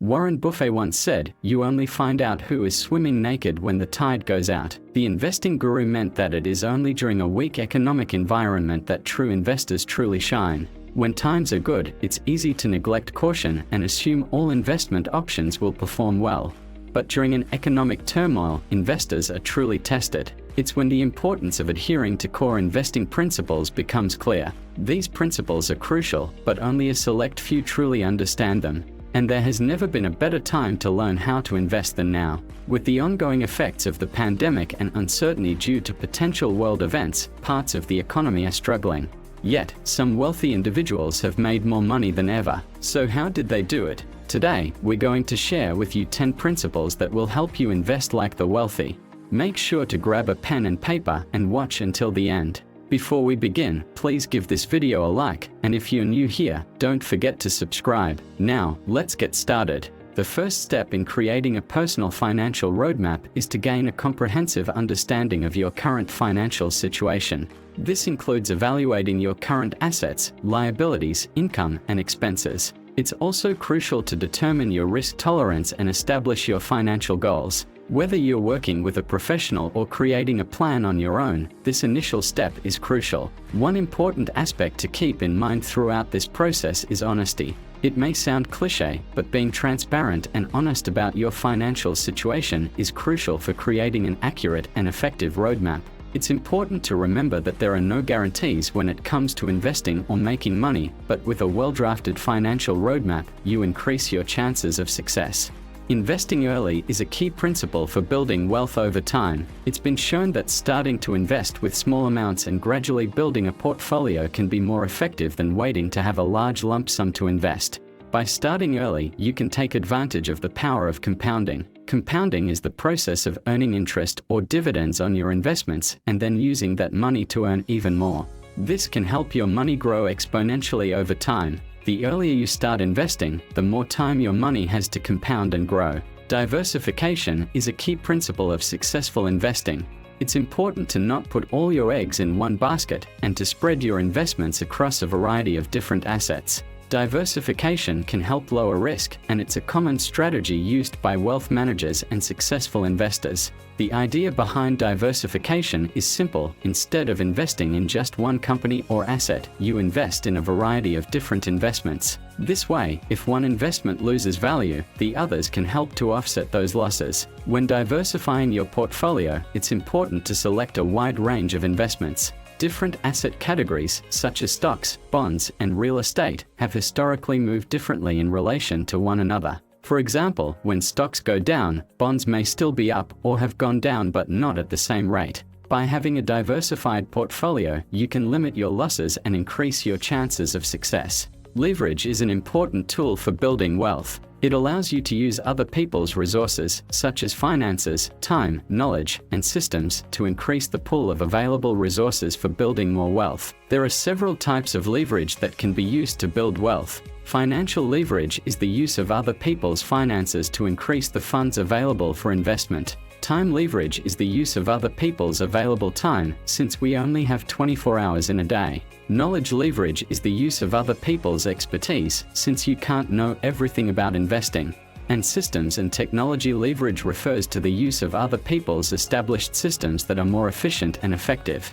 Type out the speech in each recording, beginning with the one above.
Warren Buffett once said, "You only find out who is swimming naked when the tide goes out." The investing guru meant that it is only during a weak economic environment that true investors truly shine. When times are good, it's easy to neglect caution and assume all investment options will perform well. But during an economic turmoil, investors are truly tested. It's when the importance of adhering to core investing principles becomes clear. These principles are crucial, but only a select few truly understand them. And there has never been a better time to learn how to invest than now. With the ongoing effects of the pandemic and uncertainty due to potential world events, parts of the economy are struggling. Yet, some wealthy individuals have made more money than ever. So how did they do it? Today, we're going to share with you 10 principles that will help you invest like the wealthy. Make sure to grab a pen and paper and watch until the end. Before we begin, please give this video a like, and if you're new here, don't forget to subscribe. Now, let's get started. The first step in creating a personal financial roadmap is to gain a comprehensive understanding of your current financial situation. This includes evaluating your current assets, liabilities, income, and expenses. It's also crucial to determine your risk tolerance and establish your financial goals. Whether you're working with a professional or creating a plan on your own, this initial step is crucial. One important aspect to keep in mind throughout this process is honesty. It may sound cliché, but being transparent and honest about your financial situation is crucial for creating an accurate and effective roadmap. It's important to remember that there are no guarantees when it comes to investing or making money, but with a well-drafted financial roadmap, you increase your chances of success. Investing early is a key principle for building wealth over time. It's been shown that starting to invest with small amounts and gradually building a portfolio can be more effective than waiting to have a large lump sum to invest. By starting early, you can take advantage of the power of compounding. Compounding is the process of earning interest or dividends on your investments and then using that money to earn even more. This can help your money grow exponentially over time. The earlier you start investing, the more time your money has to compound and grow. Diversification is a key principle of successful investing. It's important to not put all your eggs in one basket and to spread your investments across a variety of different assets. Diversification can help lower risk, and it's a common strategy used by wealth managers and successful investors. The idea behind diversification is simple. Instead of investing in just one company or asset, you invest in a variety of different investments. This way, if one investment loses value, the others can help to offset those losses. When diversifying your portfolio, it's important to select a wide range of investments. Different asset categories, such as stocks, bonds, and real estate, have historically moved differently in relation to one another. For example, when stocks go down, bonds may still be up or have gone down but not at the same rate. By having a diversified portfolio, you can limit your losses and increase your chances of success. Leverage is an important tool for building wealth. It allows you to use other people's resources, such as finances, time, knowledge, and systems, to increase the pool of available resources for building more wealth. There are several types of leverage that can be used to build wealth. Financial leverage is the use of other people's finances to increase the funds available for investment. Time leverage is the use of other people's available time, since we only have 24 hours in a day. Knowledge leverage is the use of other people's expertise, since you can't know everything about investing. And systems and technology leverage refers to the use of other people's established systems that are more efficient and effective.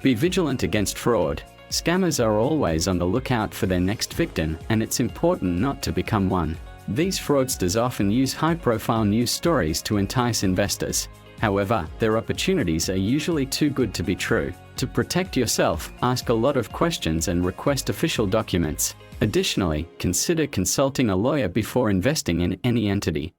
Be vigilant against fraud. Scammers are always on the lookout for their next victim, and it's important not to become one. These fraudsters often use high-profile news stories to entice investors. However, their opportunities are usually too good to be true. To protect yourself, ask a lot of questions and request official documents. Additionally, consider consulting a lawyer before investing in any entity.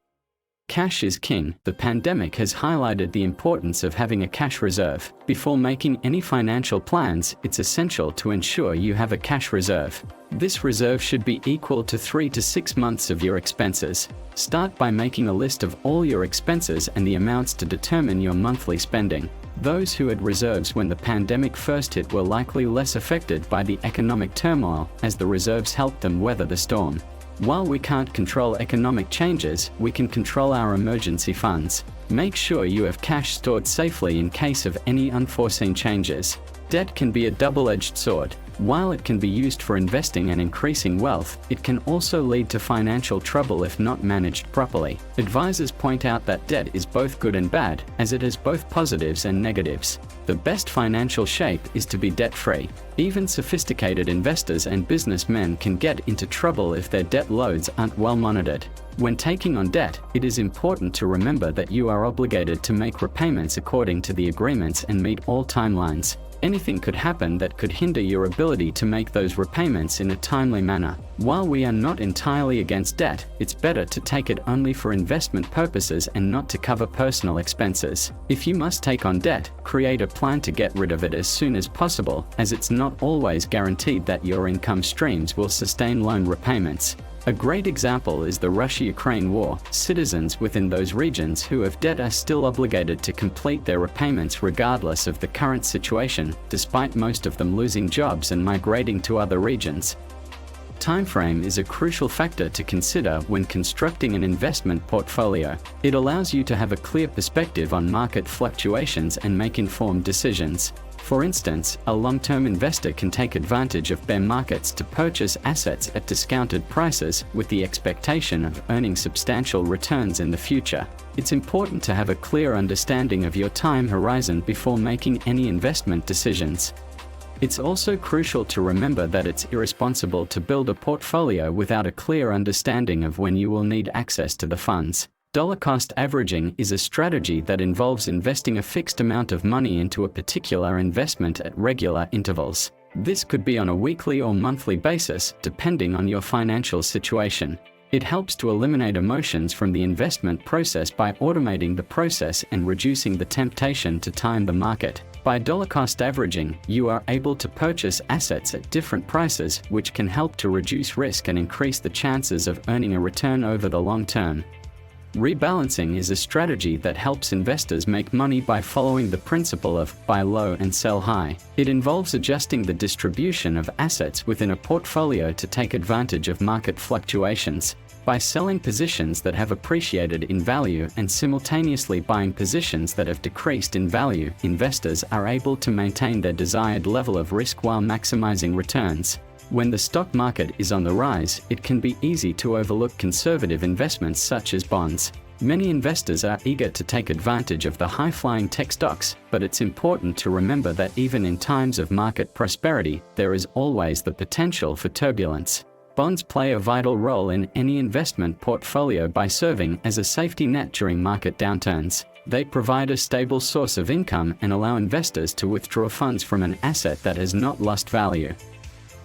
Cash is king. The pandemic has highlighted the importance of having a cash reserve. Before making any financial plans, it's essential to ensure you have a cash reserve. This reserve should be equal to 3 to 6 months of your expenses. Start by making a list of all your expenses and the amounts to determine your monthly spending. Those who had reserves when the pandemic first hit were likely less affected by the economic turmoil, as the reserves helped them weather the storm. While we can't control economic changes, we can control our emergency funds. Make sure you have cash stored safely in case of any unforeseen changes. Debt can be a double-edged sword. While it can be used for investing and increasing wealth, it can also lead to financial trouble if not managed properly. Advisors point out that debt is both good and bad, as it has both positives and negatives. The best financial shape is to be debt-free. Even sophisticated investors and businessmen can get into trouble if their debt loads aren't well monitored. When taking on debt, it is important to remember that you are obligated to make repayments according to the agreements and meet all timelines. Anything could happen that could hinder your ability to make those repayments in a timely manner. While we are not entirely against debt, it's better to take it only for investment purposes and not to cover personal expenses. If you must take on debt, create a plan to get rid of it as soon as possible, as it's not always guaranteed that your income streams will sustain loan repayments. A great example is the Russia-Ukraine war. Citizens within those regions who have debt are still obligated to complete their repayments regardless of the current situation, despite most of them losing jobs and migrating to other regions. Timeframe is a crucial factor to consider when constructing an investment portfolio. It allows you to have a clear perspective on market fluctuations and make informed decisions. For instance, a long-term investor can take advantage of bear markets to purchase assets at discounted prices with the expectation of earning substantial returns in the future. It's important to have a clear understanding of your time horizon before making any investment decisions. It's also crucial to remember that it's irresponsible to build a portfolio without a clear understanding of when you will need access to the funds. Dollar-cost averaging is a strategy that involves investing a fixed amount of money into a particular investment at regular intervals. This could be on a weekly or monthly basis, depending on your financial situation. It helps to eliminate emotions from the investment process by automating the process and reducing the temptation to time the market. By dollar-cost averaging, you are able to purchase assets at different prices, which can help to reduce risk and increase the chances of earning a return over the long term. Rebalancing is a strategy that helps investors make money by following the principle of buy low and sell high. It involves adjusting the distribution of assets within a portfolio to take advantage of market fluctuations. By selling positions that have appreciated in value and simultaneously buying positions that have decreased in value, investors are able to maintain their desired level of risk while maximizing returns. When the stock market is on the rise, it can be easy to overlook conservative investments such as bonds. Many investors are eager to take advantage of the high-flying tech stocks, but it's important to remember that even in times of market prosperity, there is always the potential for turbulence. Bonds play a vital role in any investment portfolio by serving as a safety net during market downturns. They provide a stable source of income and allow investors to withdraw funds from an asset that has not lost value.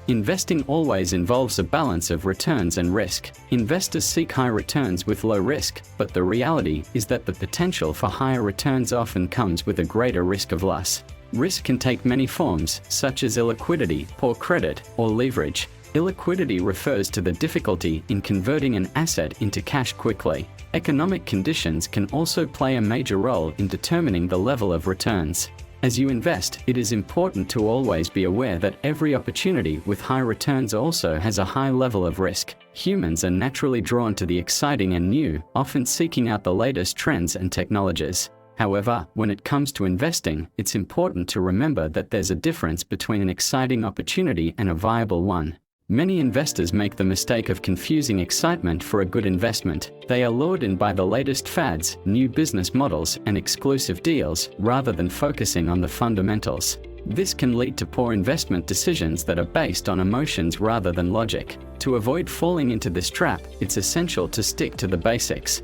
Investing always involves a balance of returns and risk. Investors seek high returns with low risk, but the reality is that the potential for higher returns often comes with a greater risk of loss. Risk can take many forms, such as illiquidity, poor credit, or leverage. Illiquidity refers to the difficulty in converting an asset into cash quickly. Economic conditions can also play a major role in determining the level of returns. As you invest, it is important to always be aware that every opportunity with high returns also has a high level of risk. Humans are naturally drawn to the exciting and new, often seeking out the latest trends and technologies. However, when it comes to investing, it's important to remember that there's a difference between an exciting opportunity and a viable one. Many investors make the mistake of confusing excitement for a good investment. They are lured in by the latest fads, new business models, and exclusive deals, rather than focusing on the fundamentals. This can lead to poor investment decisions that are based on emotions rather than logic. To avoid falling into this trap, it's essential to stick to the basics.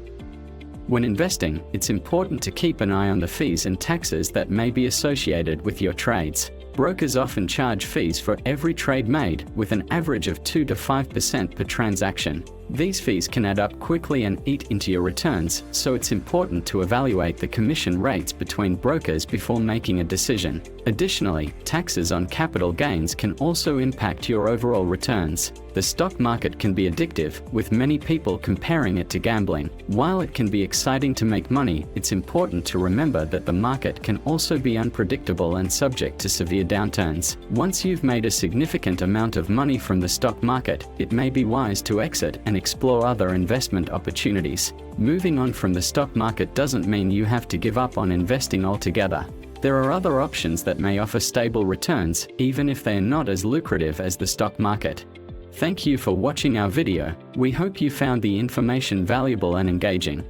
When investing, it's important to keep an eye on the fees and taxes that may be associated with your trades. Brokers often charge fees for every trade made, with an average of 2 to 5% per transaction. These fees can add up quickly and eat into your returns, so it's important to evaluate the commission rates between brokers before making a decision. Additionally, taxes on capital gains can also impact your overall returns. The stock market can be addictive, with many people comparing it to gambling. While it can be exciting to make money, it's important to remember that the market can also be unpredictable and subject to severe downturns. Once you've made a significant amount of money from the stock market, it may be wise to exit and explore other investment opportunities. Moving on from the stock market doesn't mean you have to give up on investing altogether. There are other options that may offer stable returns, even if they are not as lucrative as the stock market. Thank you for watching our video. We hope you found the information valuable and engaging.